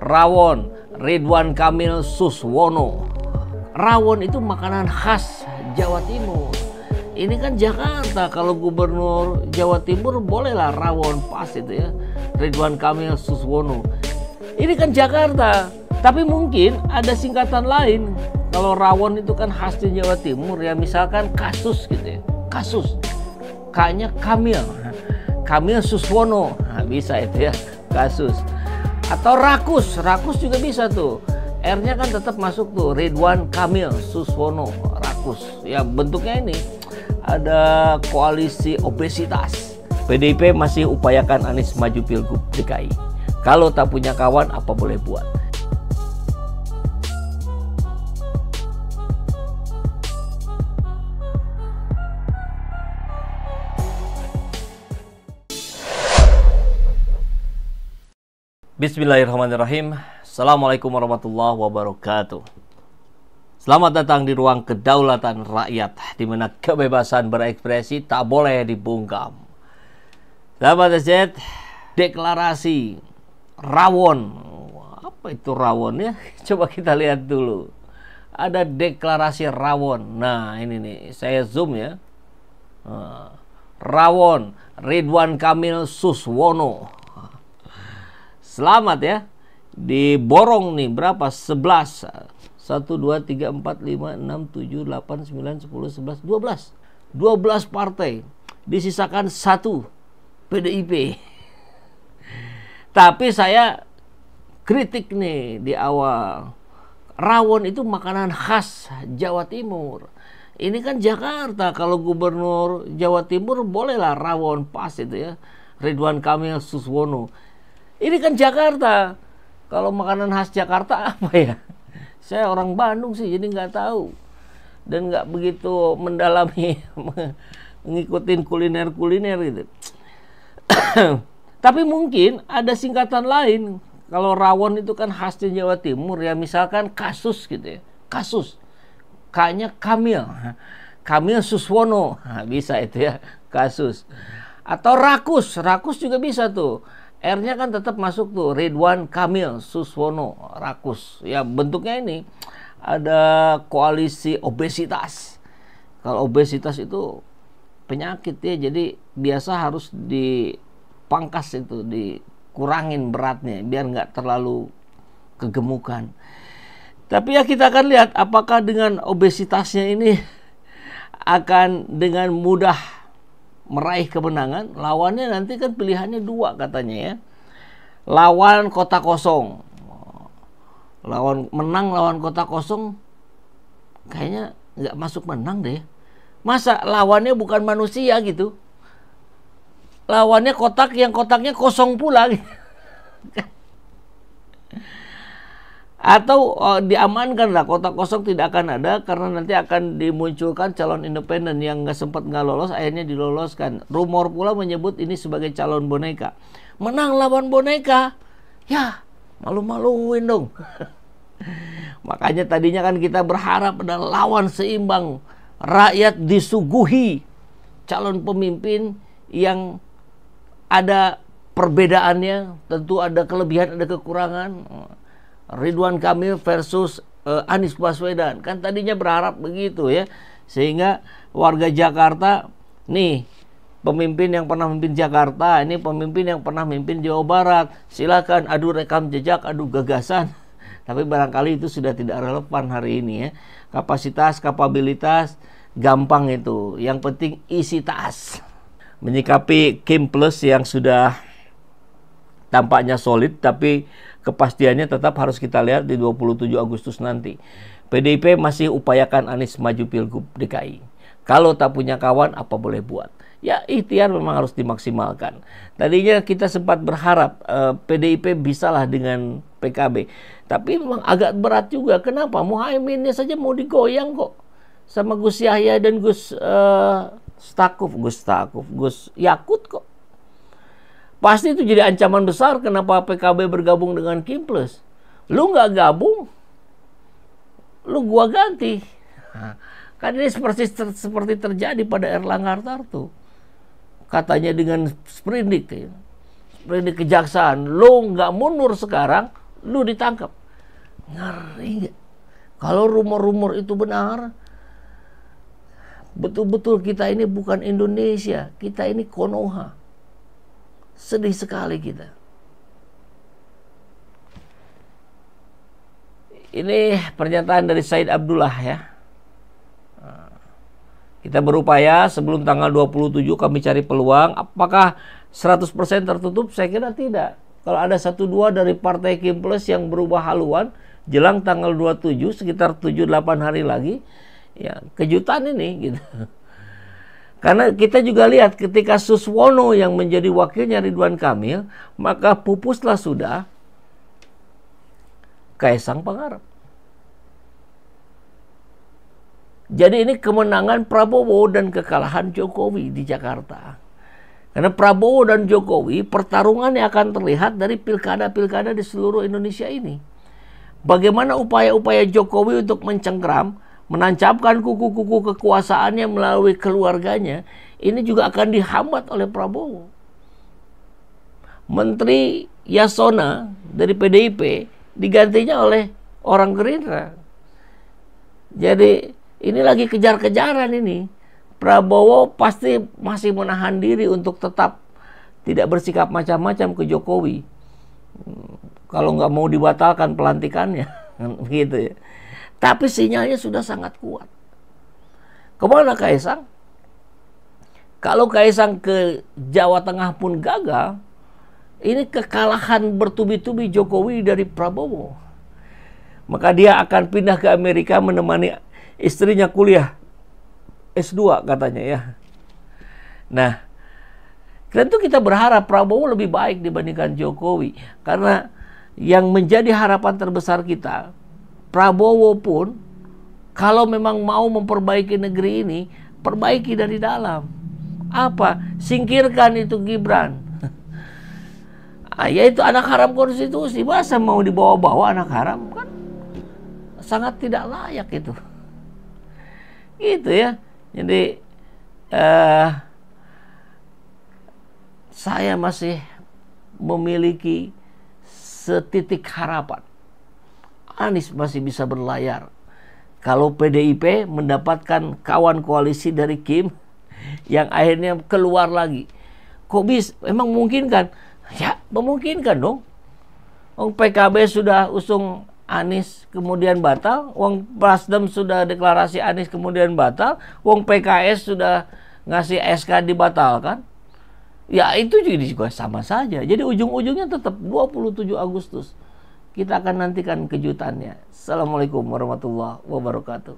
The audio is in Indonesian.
rawon, Ridwan Kamil Suswono. Rawon itu makanan khas Jawa Timur. Ini kan Jakarta, kalau gubernur Jawa Timur bolehlah rawon, pas itu ya, Ridwan Kamil Suswono. Ini kan Jakarta, tapi mungkin ada singkatan lain. Kalau rawon itu kan khas di Jawa Timur ya, misalkan kasus gitu ya, kasus. K-nya Kamil, Kamil Suswono, nah, bisa itu ya, kasus. Atau rakus, rakus juga bisa tuh. R-nya kan tetap masuk tuh, Ridwan Kamil Suswono, rakus. Ya bentuknya ini ada koalisi obesitas. PDIP masih upayakan Anies maju Pilgub DKI. Kalau tak punya kawan, apa boleh buat? Bismillahirrahmanirrahim. Assalamualaikum warahmatullahi wabarakatuh. Selamat datang di ruang kedaulatan rakyat, di mana kebebasan berekspresi tak boleh dibungkam. Sahabat SZ, deklarasi rawon. Apa itu rawon ya? Coba kita lihat dulu. Ada deklarasi rawon. Nah ini nih, saya zoom ya. Rawon, Ridwan Kamil Suswono. Selamat ya. Diborong nih berapa? 11. 1, 2, 3, 4, 5, 6, 7, 8, 9, 10, 11, 12. 12 partai. Disisakan 1 PDIP. Tapi saya kritik nih di awal. Rawon itu makanan khas Jawa Timur. Ini kan Jakarta, kalau gubernur Jawa Timur bolehlah rawon, pas itu ya, Ridwan Kamil Suswono. Ini kan Jakarta. Kalau makanan khas Jakarta apa ya? Saya orang Bandung sih, jadi nggak tahu. Dan nggak begitu mendalami ngikutin kuliner-kuliner gitu. Tapi mungkin ada singkatan lain. Kalau rawon itu kan khas di Jawa Timur ya, misalkan kasus gitu ya. Kasus. K-nya Kamil. Kamil Suswono. Nah, bisa itu ya, kasus. Atau rakus. Rakus juga bisa tuh. R-nya kan tetap masuk tuh, Ridwan Kamil Suswono, rakus. Ya bentuknya ini ada koalisi obesitas. Kalau obesitas itu penyakit ya, jadi biasa harus dipangkas itu, dikurangin beratnya biar nggak terlalu kegemukan. Tapi ya kita akan lihat apakah dengan obesitasnya ini akan dengan mudah meraih kemenangan. Lawannya nanti kan pilihannya 2 katanya ya. Lawan kota kosong. Menang lawan kota kosong kayaknya nggak masuk menang deh. Masa lawannya bukan manusia gitu? Lawannya kotak yang kotaknya kosong pula gitu. Atau diamankan lah, kotak kosong tidak akan ada karena nanti akan dimunculkan calon independen yang nggak lolos, akhirnya diloloskan. Rumor pula menyebut ini sebagai calon boneka. Menang lawan boneka, ya malu-maluin dong. Makanya tadinya kan kita berharap ada lawan seimbang, rakyat disuguhi calon pemimpin yang ada perbedaannya, tentu ada kelebihan, ada kekurangan. Ridwan Kamil versus Anies Baswedan. Kan tadinya berharap begitu ya. Sehingga warga Jakarta, nih pemimpin yang pernah memimpin Jakarta, ini pemimpin yang pernah memimpin Jawa Barat. Silakan adu rekam jejak, adu gagasan. Tapi barangkali itu sudah tidak relevan hari ini ya. Kapasitas, kapabilitas gampang itu. Yang penting isi tas. Menyikapi Kim Plus yang sudah tampaknya solid, tapi kepastiannya tetap harus kita lihat di 27 Agustus nanti. PDIP masih upayakan Anies maju Pilgub DKI. Kalau tak punya kawan, apa boleh buat? Ya ikhtiar memang harus dimaksimalkan. Tadinya kita sempat berharap PDIP bisalah dengan PKB. Tapi memang agak berat juga. Kenapa? Muhaiminnya saja mau digoyang kok. Sama Gus Yahya dan Gus Yakut kok. Pasti itu jadi ancaman besar kenapa PKB bergabung dengan Kim Plus. Lu nggak gabung, lu gua ganti. Kan ini seperti terjadi pada Erlangga Hartarto. Katanya dengan sprindik kejaksaan, lu nggak mundur sekarang, lu ditangkap. Ngeri gak? Kalau rumor-rumor itu benar, betul-betul kita ini bukan Indonesia, kita ini Konoha. Sedih sekali kita. Ini pernyataan dari Said Abdullah ya. Kita berupaya sebelum tanggal 27 kami cari peluang. Apakah 100% tertutup? Saya kira tidak. Kalau ada 1-2 dari partai Kim Plus yang berubah haluan jelang tanggal 27 sekitar 7-8 hari lagi, ya kejutan ini gitu. Karena kita juga lihat ketika Suswono yang menjadi wakilnya Ridwan Kamil, maka pupuslah sudah Kaisang Pangarep. Jadi ini kemenangan Prabowo dan kekalahan Jokowi di Jakarta. Karena Prabowo dan Jokowi pertarungannya akan terlihat dari pilkada-pilkada di seluruh Indonesia ini. Bagaimana upaya-upaya Jokowi untuk mencengkram, menancapkan kuku-kuku kekuasaannya melalui keluarganya, ini juga akan dihambat oleh Prabowo. Menteri Yasona dari PDIP digantinya oleh orang Gerindra. Jadi ini lagi kejar-kejaran ini. Prabowo pasti masih menahan diri untuk tetap tidak bersikap macam-macam ke Jokowi. Kalau nggak mau dibatalkan pelantikannya, gitu ya. Tapi sinyalnya sudah sangat kuat. Kemana Kaisang? Kalau Kaisang ke Jawa Tengah pun gagal, ini kekalahan bertubi-tubi Jokowi dari Prabowo. Maka dia akan pindah ke Amerika menemani istrinya kuliah S2 katanya ya. Nah, tentu kita berharap Prabowo lebih baik dibandingkan Jokowi. Karena yang menjadi harapan terbesar kita, Prabowo pun kalau memang mau memperbaiki negeri ini, perbaiki dari dalam. Apa? Singkirkan itu Gibran. Yaitu anak haram konstitusi. Masa mau dibawa-bawa anak haram? Kan sangat tidak layak itu. Gitu ya. Jadi saya masih memiliki setitik harapan. Anies masih bisa berlayar. Kalau PDIP mendapatkan kawan koalisi dari Kim yang akhirnya keluar lagi. Kok bisa? Emang memungkinkan? Ya, memungkinkan dong. PKB sudah usung Anies kemudian batal, Nasdem sudah deklarasi Anies kemudian batal, PKS sudah ngasih SK dibatalkan. Ya itu juga sama saja. Jadi ujung-ujungnya tetap 27 Agustus. Kita akan nantikan kejutannya. Assalamualaikum warahmatullahi wabarakatuh.